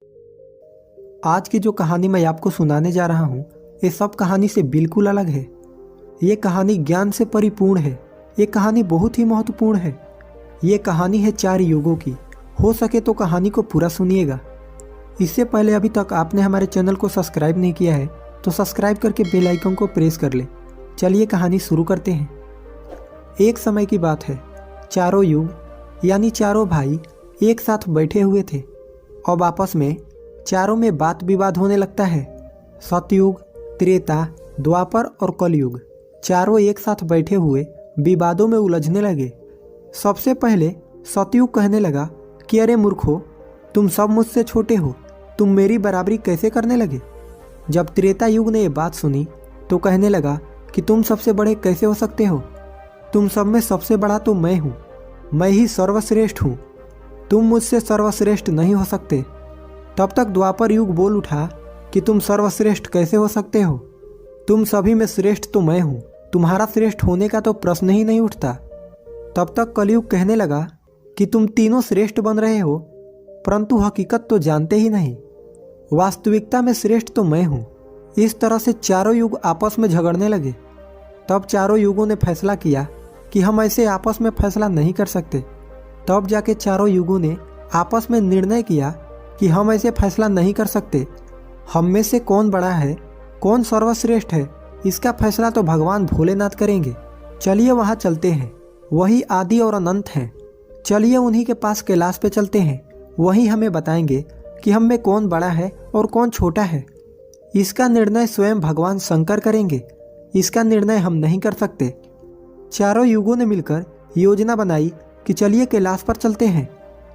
आज की जो कहानी मैं आपको सुनाने जा रहा हूँ, ये सब कहानी से बिल्कुल अलग है। ये कहानी ज्ञान से परिपूर्ण है। ये कहानी बहुत ही महत्वपूर्ण है। ये कहानी है 4 युगों की। हो सके तो कहानी को पूरा सुनिएगा। इससे पहले अभी तक आपने हमारे चैनल को सब्सक्राइब नहीं किया है तो सब्सक्राइब करके बेल आइकन को प्रेस कर ले। चलिए कहानी शुरू करते हैं। एक समय की बात है, चारों युग यानी चारों भाई एक साथ बैठे हुए थे। अब आपस में चारों में बात विवाद होने लगता है। सतयुग, त्रेता, द्वापर और कलयुग चारों एक साथ बैठे हुए विवादों में उलझने लगे। सबसे पहले सतयुग कहने लगा कि अरे मूर्खो, तुम सब मुझसे छोटे हो, तुम मेरी बराबरी कैसे करने लगे। जब त्रेता युग ने ये बात सुनी तो कहने लगा कि तुम सबसे बड़े कैसे हो सकते हो, तुम सब में सबसे बड़ा तो मैं हूँ, मैं ही सर्वश्रेष्ठ हूँ, तुम मुझसे सर्वश्रेष्ठ नहीं हो सकते। तब तक द्वापर युग बोल उठा कि तुम सर्वश्रेष्ठ कैसे हो सकते हो, तुम सभी में श्रेष्ठ तो मैं हूँ, तुम्हारा श्रेष्ठ होने का तो प्रश्न ही नहीं उठता। तब तक कलयुग कहने लगा कि तुम तीनों श्रेष्ठ बन रहे हो, परंतु हकीकत तो जानते ही नहीं, वास्तविकता में श्रेष्ठ तो मैं हूँ। इस तरह से चारों युग आपस में झगड़ने लगे। तब चारों युगों ने फैसला किया कि हम ऐसे आपस में फैसला नहीं कर सकते। तब जाके चारों युगों ने आपस में निर्णय किया कि हम ऐसे फैसला नहीं कर सकते। हम में से कौन बड़ा है, कौन सर्वश्रेष्ठ है, इसका फैसला तो भगवान भोलेनाथ करेंगे। चलिए वहाँ चलते हैं, वही आदि और अनंत हैं। चलिए उन्हीं के पास कैलाश पे चलते हैं, वही हमें बताएंगे कि हम में कौन बड़ा है और कौन छोटा है। इसका निर्णय स्वयं भगवान शंकर करेंगे, इसका निर्णय हम नहीं कर सकते। चारों युगों ने मिलकर योजना बनाई कि चलिए कैलाश पर चलते हैं।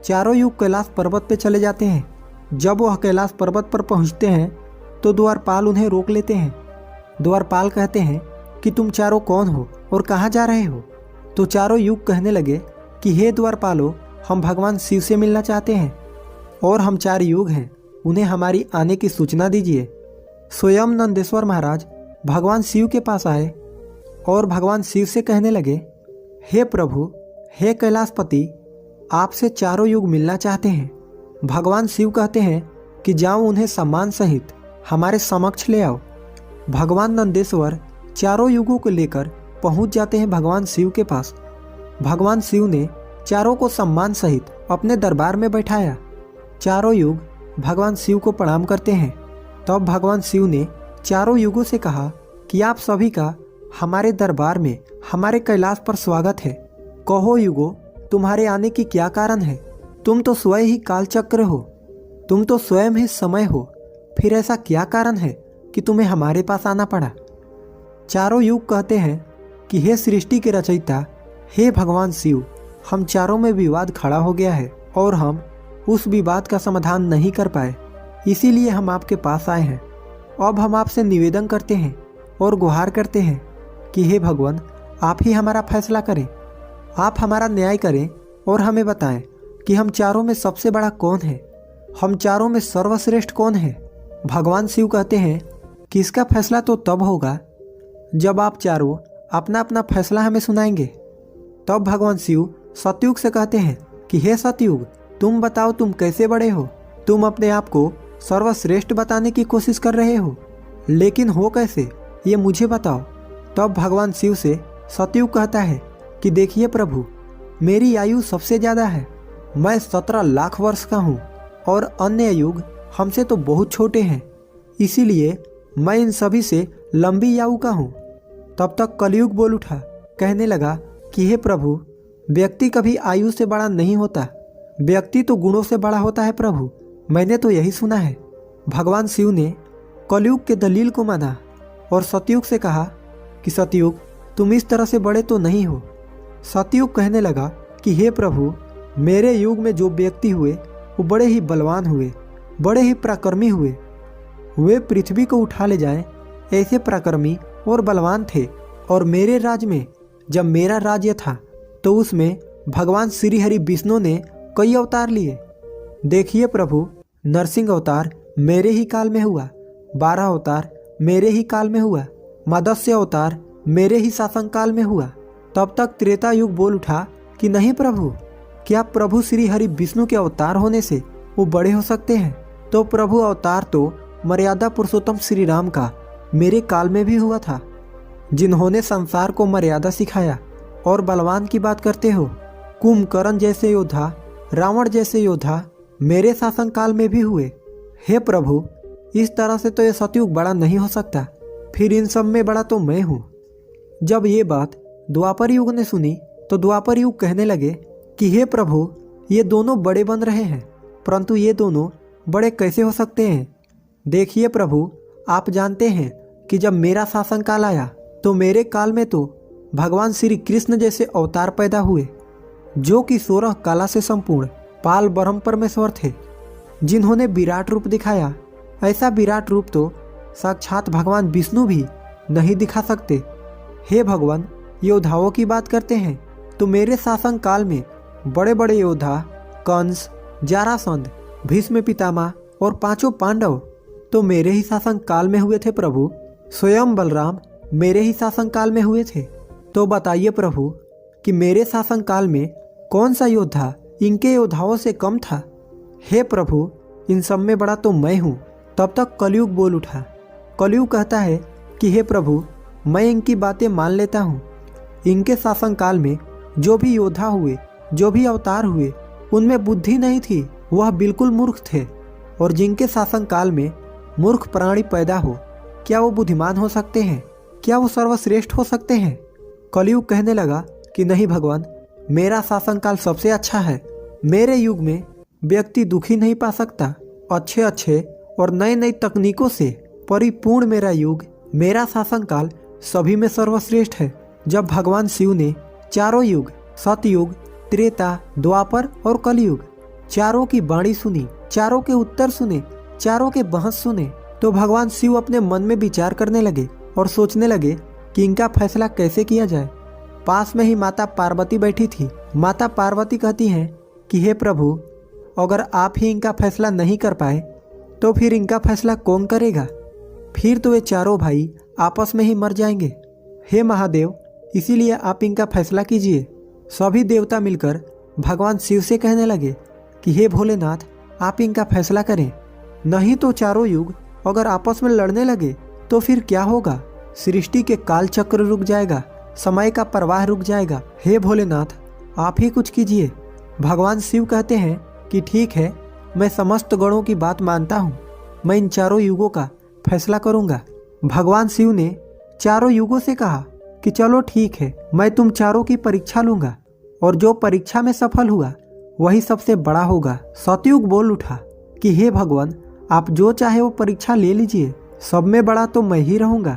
चारों युग कैलाश पर्वत पे चले जाते हैं। जब वह कैलाश पर्वत पर पहुंचते हैं तो द्वारपाल उन्हें रोक लेते हैं। द्वारपाल कहते हैं कि तुम चारों कौन हो और कहाँ जा रहे हो। तो चारों युग कहने लगे कि हे द्वारपालो, हम भगवान शिव से मिलना चाहते हैं और हम 4 युग हैं, उन्हें हमारी आने की सूचना दीजिए। स्वयं नंदेश्वर महाराज भगवान शिव के पास आए और भगवान शिव से कहने लगे, हे प्रभु, हे कैलाशपति, आपसे चारों युग मिलना चाहते हैं। भगवान शिव कहते हैं कि जाओ उन्हें सम्मान सहित हमारे समक्ष ले आओ। भगवान नंदेश्वर चारों युगों को लेकर पहुंच जाते हैं भगवान शिव के पास। भगवान शिव ने चारों को सम्मान सहित अपने दरबार में बैठाया। चारों युग भगवान शिव को प्रणाम करते हैं। तब भगवान शिव ने चारों युगों से कहा कि आप सभी का हमारे दरबार में, हमारे कैलाश पर स्वागत है। कहो युगो, तुम्हारे आने की क्या कारण है। तुम तो स्वयं ही कालचक्र हो, तुम तो स्वयं ही समय हो, फिर ऐसा क्या कारण है कि तुम्हें हमारे पास आना पड़ा। चारों युग कहते हैं कि हे सृष्टि के रचयिता, हे भगवान शिव, हम चारों में विवाद खड़ा हो गया है और हम उस विवाद का समाधान नहीं कर पाए, इसीलिए हम आपके पास आए हैं। अब हम आपसे निवेदन करते हैं और गुहार करते हैं कि हे भगवान, आप ही हमारा फैसला करें, आप हमारा न्याय करें और हमें बताएं कि हम चारों में सबसे बड़ा कौन है, हम चारों में सर्वश्रेष्ठ कौन है। भगवान शिव कहते हैं कि इसका फैसला तो तब होगा जब आप चारों अपना अपना फैसला हमें सुनाएंगे। तब भगवान शिव सतयुग से कहते हैं कि हे सतयुग, तुम बताओ तुम कैसे बड़े हो, तुम अपने आप को सर्वश्रेष्ठ बताने की कोशिश कर रहे हो, लेकिन हो कैसे, ये मुझे बताओ। तब भगवान शिव से सतयुग कहता है कि देखिए प्रभु, मेरी आयु सबसे ज़्यादा है, मैं 17 लाख वर्ष का हूँ और अन्य युग हमसे तो बहुत छोटे हैं, इसीलिए मैं इन सभी से लंबी आयु का हूँ। तब तक कलयुग बोल उठा, कहने लगा कि हे प्रभु, व्यक्ति कभी आयु से बड़ा नहीं होता, व्यक्ति तो गुणों से बड़ा होता है प्रभु, मैंने तो यही सुना है। भगवान शिव ने कलयुग के दलील को माना और सतयुग से कहा कि सतयुग, तुम इस तरह से बड़े तो नहीं हो। सतयुग कहने लगा कि हे प्रभु, मेरे युग में जो व्यक्ति हुए वो बड़े ही बलवान हुए, बड़े ही पराक्रमी हुए, वे पृथ्वी को उठा ले जाएं ऐसे पराक्रमी और बलवान थे। और मेरे राज में, जब मेरा राज्य था तो उसमें भगवान श्री हरि विष्णु ने कई अवतार लिए। देखिए प्रभु, नरसिंह अवतार मेरे ही काल में हुआ, 12 अवतार मेरे ही काल में हुआ, मत्स्य अवतार मेरे ही शासन काल में हुआ। तब तक त्रेता युग बोल उठा कि नहीं प्रभु, क्या प्रभु श्री हरि विष्णु के अवतार होने से वो बड़े हो सकते हैं, तो प्रभु अवतार तो मर्यादा पुरुषोत्तम श्री राम का मेरे काल में भी हुआ था, जिन्होंने संसार को मर्यादा सिखाया। और बलवान की बात करते हो, कुंभकर्ण जैसे योद्धा, रावण जैसे योद्धा मेरे शासन काल में भी हुए। हे प्रभु, इस तरह से तो यह सतयुग बड़ा नहीं हो सकता, फिर इन सब में बड़ा तो मैं हूँ। जब ये बात द्वापर युग ने सुनी तो द्वापर युग कहने लगे कि हे प्रभु, ये दोनों बड़े बन रहे हैं, परंतु ये दोनों बड़े कैसे हो सकते हैं? देखिए प्रभु, आप जानते हैं कि जब मेरा शासन काल आया तो मेरे काल में तो भगवान श्री कृष्ण जैसे अवतार पैदा हुए, जो कि 16 कला से संपूर्ण पाल ब्रह्म परमेश्वर थे, जिन्होंने विराट रूप दिखाया। ऐसा विराट रूप तो साक्षात भगवान विष्णु भी नहीं दिखा सकते। हे भगवान, योद्धाओं की बात करते हैं तो मेरे शासन काल में बड़े बड़े योद्धा कंस, जरासंध, भीष्म पितामह और 5 पांडव तो मेरे ही शासन काल में हुए थे प्रभु। स्वयं बलराम मेरे ही शासन काल में हुए थे। तो बताइए प्रभु कि मेरे शासन काल में कौन सा योद्धा इनके योद्धाओं से कम था? हे प्रभु, इन सब में बड़ा तो मैं हूँ। तब तक कलयुग बोल उठा। कलयुग कहता है कि हे प्रभु, मैं इनकी बातें मान लेता हूँ। इनके शासन काल में जो भी योद्धा हुए, जो भी अवतार हुए, उनमें बुद्धि नहीं थी, वह बिल्कुल मूर्ख थे। और जिनके शासन काल में मूर्ख प्राणी पैदा हो, क्या वो बुद्धिमान हो सकते हैं? क्या वो सर्वश्रेष्ठ हो सकते हैं? कलयुग कहने लगा कि नहीं भगवान, मेरा शासन काल सबसे अच्छा है। मेरे युग में व्यक्ति दुखी नहीं पा सकता। अच्छे अच्छे और नई नई तकनीकों से परिपूर्ण मेरा युग, मेरा शासन काल सभी में सर्वश्रेष्ठ है। जब भगवान शिव ने चारों युग, सतयुग, त्रेता, द्वापर और कलयुग, चारों की वाणी सुनी, चारों के उत्तर सुने, चारों के बहस सुने, तो भगवान शिव अपने मन में विचार करने लगे और सोचने लगे कि इनका फैसला कैसे किया जाए। पास में ही माता पार्वती बैठी थी। माता पार्वती कहती हैं कि हे प्रभु, अगर आप ही इनका फैसला नहीं कर पाए तो फिर इनका फैसला कौन करेगा? फिर तो ये चारों भाई आपस में ही मर जाएंगे। हे महादेव, इसीलिए आप इनका फैसला कीजिए। सभी देवता मिलकर भगवान शिव से कहने लगे कि हे भोलेनाथ, आप इनका फैसला करें, नहीं तो चारों युग अगर आपस में लड़ने लगे तो फिर क्या होगा? सृष्टि के काल चक्र रुक जाएगा, समय का प्रवाह रुक जाएगा। हे भोलेनाथ, आप ही कुछ कीजिए। भगवान शिव कहते हैं कि ठीक है, मैं समस्त गणों की बात मानता हूँ, मैं इन चारों युगों का फैसला करूँगा। भगवान शिव ने चारों युगों से कहा कि चलो ठीक है, मैं तुम चारों की परीक्षा लूँगा और जो परीक्षा में सफल हुआ वही सबसे बड़ा होगा। सतयुग बोल उठा कि हे भगवान, आप जो चाहे वो परीक्षा ले लीजिए, सब में बड़ा तो मैं ही रहूँगा।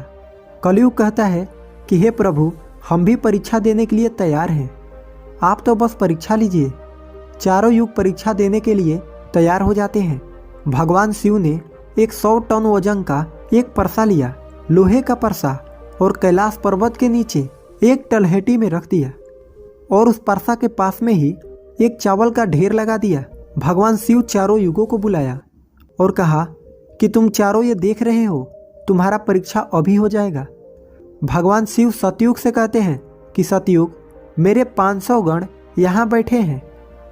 कलयुग कहता है कि हे प्रभु, हम भी परीक्षा देने के लिए तैयार हैं, आप तो बस परीक्षा लीजिए। चारों युग परीक्षा देने के लिए तैयार हो जाते हैं। भगवान शिव ने एक 100 टन वजन का एक परसा लिया, लोहे का परसा, और कैलाश पर्वत के नीचे एक तलहटी में रख दिया और उस परसा के पास में ही एक चावल का ढेर लगा दिया। भगवान शिव चारों युगों को बुलाया और कहा कि तुम चारों ये देख रहे हो, तुम्हारा परीक्षा अभी हो जाएगा। भगवान शिव सतयुग से कहते हैं कि सतयुग, मेरे 500 गण यहाँ बैठे हैं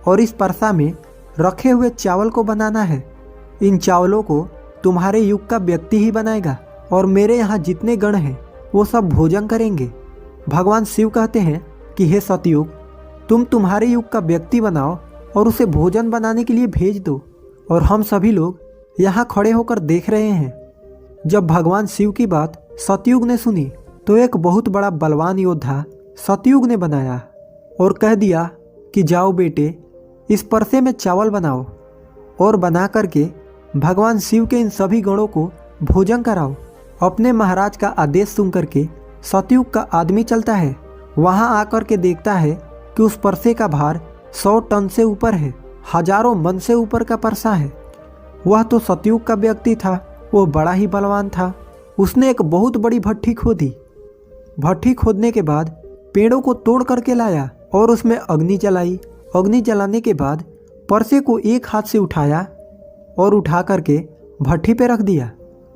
और इस परसा में रखे हुए चावल को बनाना है। इन चावलों को तुम्हारे युग का व्यक्ति ही बनाएगा और मेरे यहाँ जितने गण हैं वो सब भोजन करेंगे। भगवान शिव कहते हैं कि हे सतयुग, तुम तुम्हारे युग का व्यक्ति बनाओ और उसे भोजन बनाने के लिए भेज दो, और हम सभी लोग यहाँ खड़े होकर देख रहे हैं। जब भगवान शिव की बात सतयुग ने सुनी तो एक बहुत बड़ा बलवान योद्धा सतयुग ने बनाया और कह दिया कि जाओ बेटे, इस परसे में चावल बनाओ और बना करके भगवान शिव के इन सभी गणों को भोजन कराओ। अपने महाराज का आदेश सुन करके सतयुग का आदमी चलता है, वहाँ आकर के देखता है कि उस परसे का भार 100 टन से ऊपर है, हजारों मन से ऊपर का परसा है। वह तो सतयुग का व्यक्ति था, वो बड़ा ही बलवान था। उसने एक बहुत बड़ी भट्ठी खोदी। भट्ठी खोदने के बाद पेड़ों को तोड़ करके लाया और उसमें अग्नि जलाई। अग्नि जलाने के बाद परसे को एक हाथ से उठाया और उठा करके भट्ठी पे रख दिया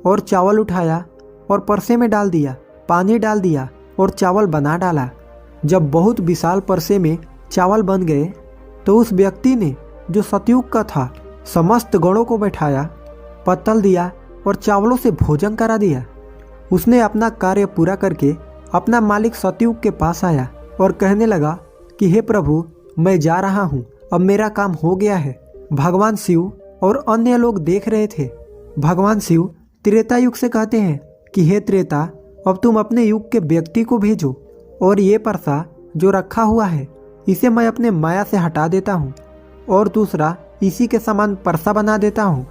और चावल उठाया और परसे में डाल दिया, पानी डाल दिया और चावल बना डाला। जब बहुत विशाल परसे में चावल बन गए तो उस व्यक्ति ने, जो सतयुग का था, समस्त गणों को बैठाया पत्तल दिया और चावलों से भोजन करा दिया। उसने अपना कार्य पूरा करके अपना मालिक सतयुग के पास आया और कहने लगा कि हे प्रभु, मैं जा रहा हूँ, अब मेरा काम हो गया है। भगवान शिव और अन्य लोग देख रहे थे। भगवान शिव त्रेता युग से कहते हैं कि हे त्रेता, अब तुम अपने युग के व्यक्ति को भेजो और ये परसा जो रखा हुआ है इसे मैं अपने माया से हटा देता हूँ और दूसरा इसी के समान परसा बना देता हूँ।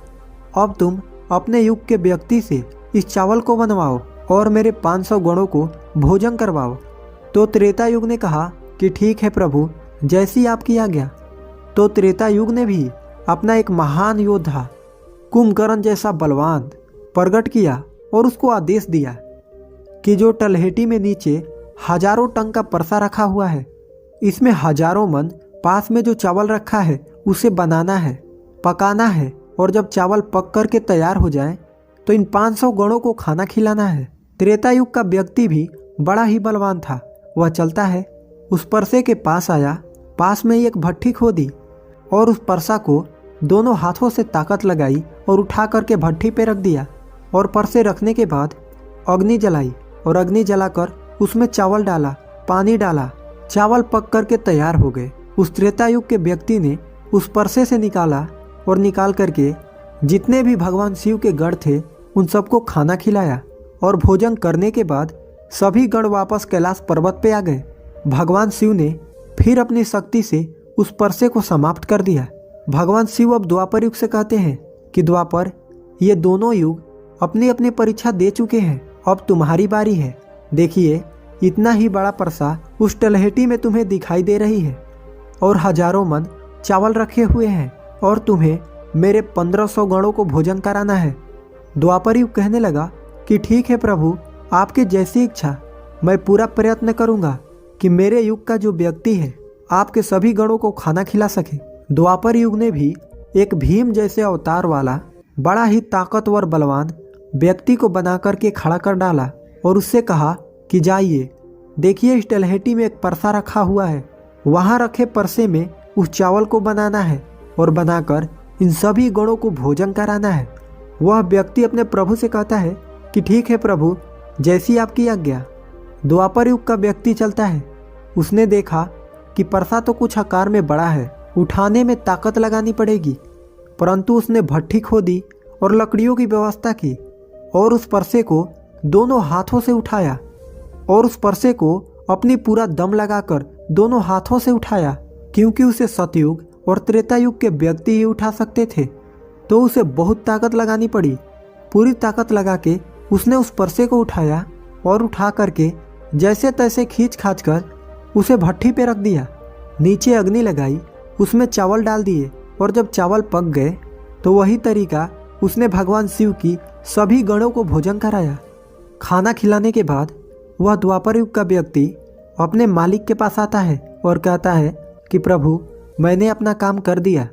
अब तुम अपने युग के व्यक्ति से इस चावल को बनवाओ और मेरे 500 गणों को भोजन करवाओ। तो त्रेता युग ने कहा कि ठीक है प्रभु, जैसी आपकी आज्ञा। तो त्रेता युग ने भी अपना एक महान योद्धा कुंभकर्ण जैसा बलवान प्रकट किया और उसको आदेश दिया कि जो तलहटी में नीचे हजारों टन का परसा रखा हुआ है, इसमें हजारों मन पास में जो चावल रखा है उसे बनाना है, पकाना है और जब चावल पक कर के तैयार हो जाए तो इन 500 गणों को खाना खिलाना है। त्रेता युग का व्यक्ति भी बड़ा ही बलवान था। वह चलता है, उस परसे के पास आया, पास में ही एक भट्ठी खोदी और उस परसा को दोनों हाथों से ताकत लगाई और उठा करके भट्ठी पे रख दिया और परसे रखने के बाद अग्नि जलाई और अग्नि जलाकर उसमें चावल डाला, पानी डाला, चावल पक करके तैयार हो गए। उस त्रेता युग के व्यक्ति ने उस परसे से निकाला और निकाल करके जितने भी भगवान शिव के गण थे उन सबको खाना खिलाया और भोजन करने के बाद सभी गण वापस कैलाश पर्वत पे आ गए। भगवान शिव ने फिर अपनी शक्ति से उस परसे को समाप्त कर दिया। भगवान शिव अब द्वापर युग से कहते हैं कि द्वापर, ये दोनों युग अपनी अपनी परीक्षा दे चुके हैं, अब तुम्हारी बारी है। देखिए, इतना ही बड़ा परसा उस तलहटी में तुम्हें दिखाई दे रही है और हजारों मन चावल रखे हुए हैं और तुम्हें मेरे 1500 गणों को भोजन कराना है। द्वापर युग कहने लगा कि ठीक है प्रभु, आपकी जैसी इच्छा, मैं पूरा प्रयत्न करूंगा कि मेरे युग का जो व्यक्ति है आपके सभी गणों को खाना खिला सके। द्वापर युग ने भी एक भीम जैसे अवतार वाला बड़ा ही ताकतवर बलवान व्यक्ति को बना करके खड़ा कर डाला और उससे कहा कि जाइए, देखिए इस तलहटी में एक परसा रखा हुआ है, वहाँ रखे परसे में उस चावल को बनाना है और बनाकर इन सभी गणों को भोजन कराना है। वह व्यक्ति अपने प्रभु से कहता है कि ठीक है प्रभु, जैसी आपकी आज्ञा। द्वापर युग का व्यक्ति चलता है। उसने देखा कि परसा तो कुछ आकार में बड़ा है, उठाने में ताकत लगानी पड़ेगी, परंतु उसने भट्ठी खोदी और लकड़ियों की व्यवस्था की और उस परसे को दोनों हाथों से उठाया और उस परसे को अपनी पूरा दम लगाकर दोनों हाथों से उठाया, क्योंकि उसे सतयुग और त्रेता युग के व्यक्ति ही उठा सकते थे, तो उसे बहुत ताकत लगानी पड़ी। पूरी ताकत लगा के उसने उस परसे को उठाया और उठा करके जैसे तैसे खींच खाच कर उसे भट्ठी पे रख दिया। नीचे अग्नि लगाई, उसमें चावल डाल दिए और जब चावल पक गए तो वही तरीका उसने भगवान शिव की सभी गणों को भोजन कराया। खाना खिलाने के बाद वह द्वापर युग का व्यक्ति अपने मालिक के पास आता है और कहता है कि प्रभु, मैंने अपना काम कर दिया।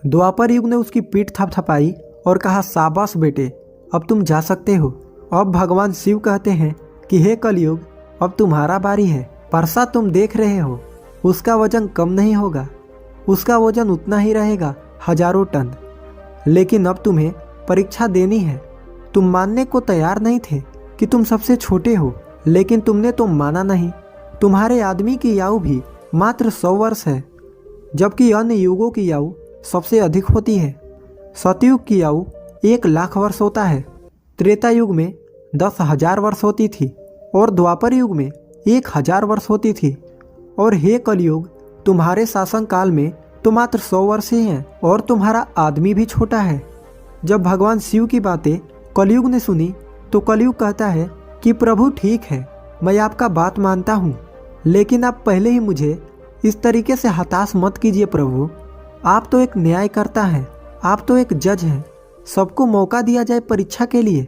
द्वापर युग ने उसकी पीठ थपथपाई और कहा, शाबाश बेटे, अब तुम जा सकते हो। अब भगवान शिव कहते हैं कि हे कलयुग, अब तुम्हारा बारी है। परसा तुम देख रहे हो, उसका वजन कम नहीं होगा, उसका वजन उतना ही रहेगा, हजारों टन। लेकिन अब तुम्हें परीक्षा देनी है। तुम मानने को तैयार नहीं थे कि तुम सबसे छोटे हो, लेकिन तुमने तो माना नहीं। तुम्हारे आदमी की आयु भी मात्र 100 वर्ष है, जबकि अन्य युगों की आयु सबसे अधिक होती है। सतयुग की आयु 1,00,000 वर्ष होता है, त्रेता युग में 10,000 वर्ष होती थी और द्वापर युग में 1,000 वर्ष होती थी। और हे कलयुग, तुम्हारे शासन काल में तो मात्र 100 वर्ष ही हैं और तुम्हारा आदमी भी छोटा है। जब भगवान शिव की बातें कलयुग ने सुनी तो कलयुग कहता है कि प्रभु ठीक है, मैं आपका बात मानता हूँ, लेकिन आप पहले ही मुझे इस तरीके से हताश मत कीजिए प्रभु। आप तो एक न्यायकर्ता हैं, आप तो एक जज हैं। सबको मौका दिया जाए परीक्षा के लिए,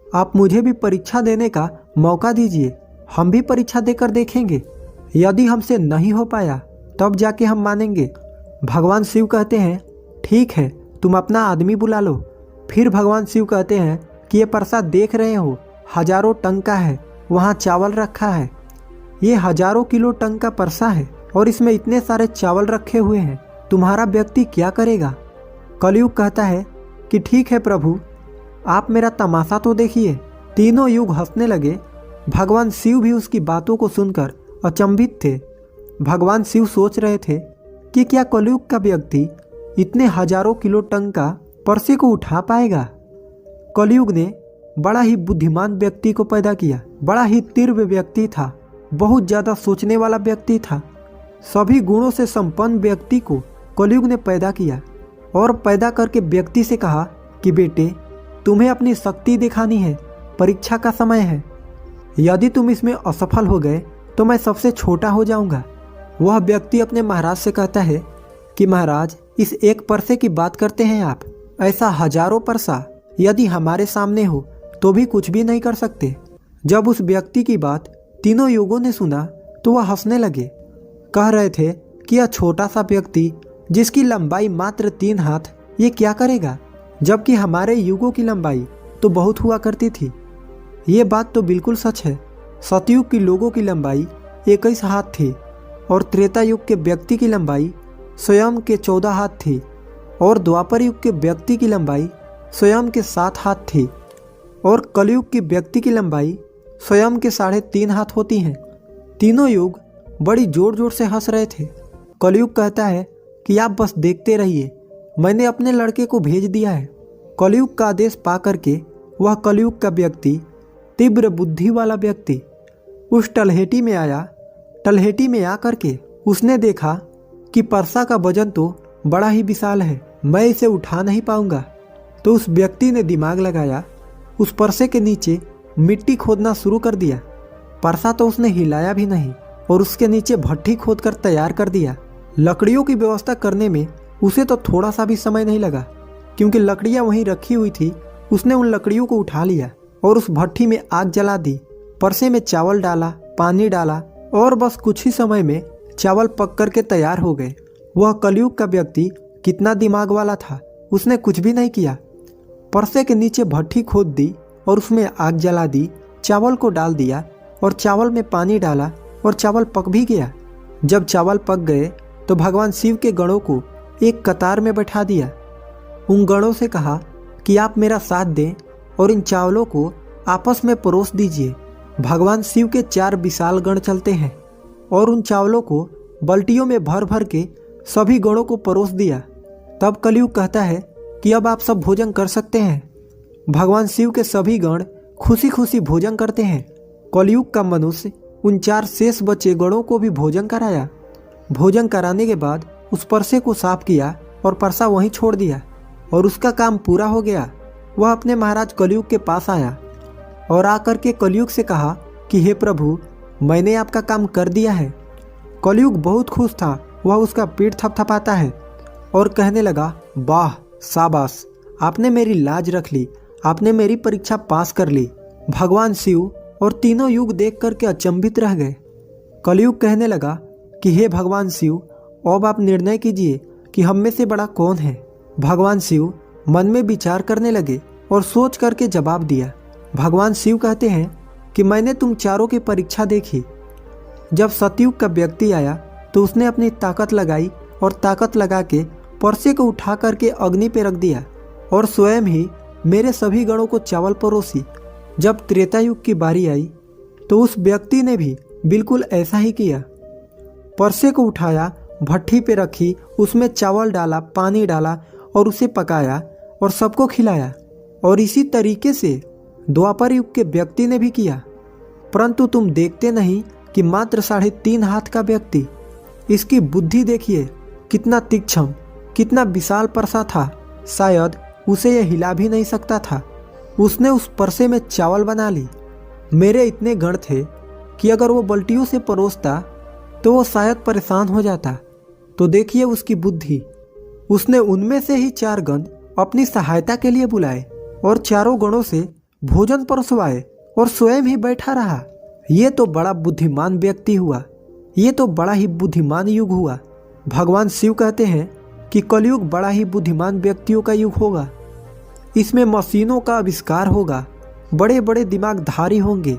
आप मुझे भी परीक्षा देने का मौका दीजिए। हम भी परीक्षा देकर देखेंगे, यदि हमसे नहीं हो पाया तब जाके हम मानेंगे। भगवान शिव कहते हैं ठीक है, तुम अपना आदमी बुला लो। फिर भगवान शिव कहते हैं कि ये प्रसाद देख रहे हो, हजारों टन का है, वहाँ चावल रखा है। ये हजारों किलो टन का परसा है और इसमें इतने सारे चावल रखे हुए हैं, तुम्हारा व्यक्ति क्या करेगा? कलयुग कहता है कि ठीक है प्रभु, आप मेरा तमाशा तो देखिए। तीनों युग हंसने लगे। भगवान शिव भी उसकी बातों को सुनकर अचंभित थे। भगवान शिव सोच रहे थे कि क्या कलयुग का व्यक्ति इतने हजारों किलो टन का परसे को उठा पाएगा। कलयुग ने बड़ा ही बुद्धिमान व्यक्ति को पैदा किया। बड़ा ही तीव्र व्यक्ति था, बहुत ज़्यादा सोचने वाला व्यक्ति था। सभी गुणों से संपन्न व्यक्ति को कलयुग ने पैदा किया और पैदा करके व्यक्ति से कहा कि बेटे, तुम्हें अपनी शक्ति दिखानी है, परीक्षा का समय है। यदि तुम इसमें असफल हो गए तो मैं सबसे छोटा हो जाऊंगा। वह व्यक्ति अपने महाराज से कहता है कि महाराज, इस एक परसे की बात करते हैं आप? ऐसा हजारों परसा यदि हमारे सामने हो तो भी कुछ भी नहीं कर सकते। जब उस व्यक्ति की बात तीनों युगों ने सुना तो वह हंसने लगे। कह रहे थे कि यह छोटा सा व्यक्ति जिसकी लंबाई मात्र 3 हाथ, ये क्या करेगा, जबकि हमारे युगों की लंबाई तो बहुत हुआ करती थी। ये बात तो बिल्कुल सच है। सतयुग के लोगों की लंबाई 21 हाथ थी और त्रेता युग के व्यक्ति की लंबाई स्वयं के 14 हाथ थी और द्वापर युग के व्यक्ति की लंबाई स्वयं के 7 हाथ थी और कलयुग के व्यक्ति की लंबाई स्वयं के 3.5 हाथ होती हैं। तीनों युग बड़ी जोर जोर से हंस रहे थे। कलयुग कहता है कि आप बस देखते रहिए, मैंने अपने लड़के को भेज दिया है। कलयुग का आदेश पा करके वह कलयुग का व्यक्ति, तीव्र बुद्धि वाला व्यक्ति, उस तलहेटी में आया। तलहेटी में आकर के उसने देखा कि परसा का वजन तो बड़ा ही विशाल है, मैं इसे उठा नहीं पाऊंगा। तो उस व्यक्ति ने दिमाग लगाया, उस परसे के नीचे मिट्टी खोदना शुरू कर दिया। परसा तो उसने हिलाया भी नहीं और उसके नीचे भट्ठी खोदकर तैयार कर दिया। लकड़ियों की व्यवस्था करने में उसे तो थोड़ा सा भी समय नहीं लगा, क्योंकि लकड़ियां वहीं रखी हुई थी। उसने उन लकड़ियों को उठा लिया और उस भट्ठी में आग जला दी। परसे में चावल डाला, पानी डाला और बस कुछ ही समय में चावल पक करके तैयार हो गए। वह कलयुग का व्यक्ति कितना दिमाग वाला था, उसने कुछ भी नहीं किया। परसे के नीचे भट्ठी खोद दी और उसमें आग जला दी, चावल को डाल दिया और चावल में पानी डाला और चावल पक भी गया। जब चावल पक गए तो भगवान शिव के गणों को एक कतार में बैठा दिया। उन गणों से कहा कि आप मेरा साथ दें और इन चावलों को आपस में परोस दीजिए। भगवान शिव के 4 विशाल गण चलते हैं और उन चावलों को बाल्टियों में भर भर के सभी गणों को परोस दिया। तब कलयुग कहता है कि अब आप सब भोजन कर सकते हैं। भगवान शिव के सभी गण खुशी खुशी भोजन करते हैं। कलयुग का मनुष्य उन 4 शेष बचे गणों को भी भोजन कराया। भोजन कराने के बाद उस परसे को साफ किया और परसा वहीं छोड़ दिया और उसका काम पूरा हो गया। वह अपने महाराज कलयुग के पास आया और आकर के कलयुग से कहा कि हे प्रभु, मैंने आपका काम कर दिया है। कलयुग बहुत खुश था। वह उसका पीठ थपथपाता है और कहने लगा, वाह शाबाश, आपने मेरी लाज रख ली, आपने मेरी परीक्षा पास कर ली। भगवान शिव और तीनों युग देख करके अचंभित रह गए। कलयुग कहने लगा कि हे भगवान शिव, अब आप निर्णय कीजिए कि हम में से बड़ा कौन है। भगवान शिव मन में विचार करने लगे और सोच करके जवाब दिया। भगवान शिव कहते हैं कि मैंने तुम चारों की परीक्षा देखी। जब सतयुग का व्यक्ति आया तो उसने अपनी ताकत लगाई और ताकत लगा के परसे को उठा करके अग्नि पे रख दिया और स्वयं ही मेरे सभी गणों को चावल परोसी। जब त्रेता युग की बारी आई तो उस व्यक्ति ने भी बिल्कुल ऐसा ही किया। परसे को उठाया, भट्ठी पे रखी, उसमें चावल डाला, पानी डाला और उसे पकाया और सबको खिलाया। और इसी तरीके से द्वापर युग के व्यक्ति ने भी किया। परंतु तुम देखते नहीं कि मात्र 3.5 हाथ का व्यक्ति, इसकी बुद्धि देखिए कितना तीक्ष्ण, कितना विशाल परसा था। शायद उसे यह हिला भी नहीं सकता था। उसने उस परसे में चावल बना ली। मेरे इतने गण थे कि अगर वो बाल्टियों से परोसता तो वो शायद परेशान हो जाता। तो देखिए उसकी बुद्धि। उसने उनमें से ही 4 गण अपनी सहायता के लिए बुलाए और चारों गणों से भोजन परोसवाए और स्वयं ही बैठा रहा। ये तो बड़ा बुद्धिमान व्यक्ति हुआ। ये तो बड़ा ही बुद्धिमान युग हुआ। भगवान शिव कहते हैं कि कलयुग बड़ा ही बुद्धिमान व्यक्तियों का युग होगा। इसमें मशीनों का आविष्कार होगा, बड़े बड़े दिमागधारी होंगे।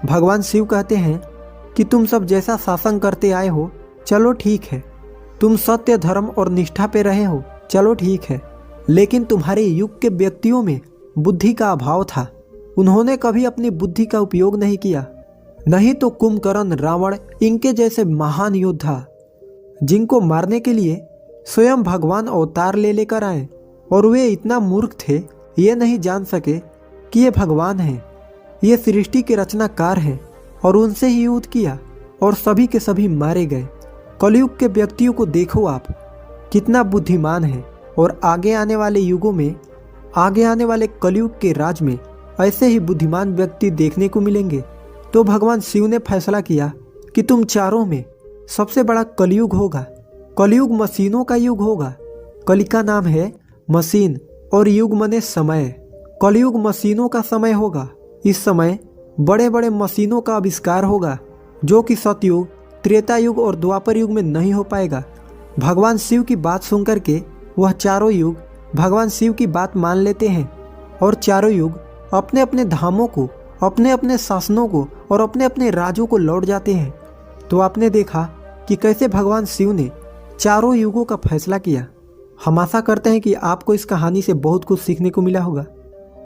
भगवान शिव कहते हैं कि तुम सब जैसा शासन करते आए हो, चलो ठीक है। तुम सत्य, धर्म और निष्ठा पे रहे हो, चलो ठीक है। लेकिन तुम्हारे युग के व्यक्तियों में बुद्धि का अभाव था। उन्होंने कभी अपनी बुद्धि का उपयोग नहीं किया। नहीं तो कुंभकर्ण, रावण, इनके जैसे महान योद्धा जिनको मारने के लिए स्वयं भगवान अवतार ले लेकर आए, और वे इतना मूर्ख थे ये नहीं जान सके कि ये भगवान हैं, ये सृष्टि के रचनाकार हैं, और उनसे ही युद्ध किया और सभी के सभी मारे गए। कलयुग के व्यक्तियों को देखो आप कितना बुद्धिमान है, और आगे आने वाले युगों में, आगे आने वाले कलयुग के राज में ऐसे ही बुद्धिमान व्यक्ति देखने को मिलेंगे। तो भगवान शिव ने फैसला किया कि तुम चारों में सबसे बड़ा कलयुग होगा। कलयुग मशीनों का युग होगा। कली का नाम है मशीन, और युग मने समय। कलयुग मशीनों का समय होगा। इस समय बड़े बड़े मशीनों का आविष्कार होगा जो कि सतयुग, त्रेता युग और द्वापर युग में नहीं हो पाएगा। भगवान शिव की बात सुनकर के वह चारों युग भगवान शिव की बात मान लेते हैं, और चारों युग अपने अपने धामों को, अपने अपने शासनों को और अपने अपने राज्यों को लौट जाते हैं। तो आपने देखा कि कैसे भगवान शिव ने चारों युगों का फैसला किया। हम आशा करते हैं कि आपको इस कहानी से बहुत कुछ सीखने को मिला होगा।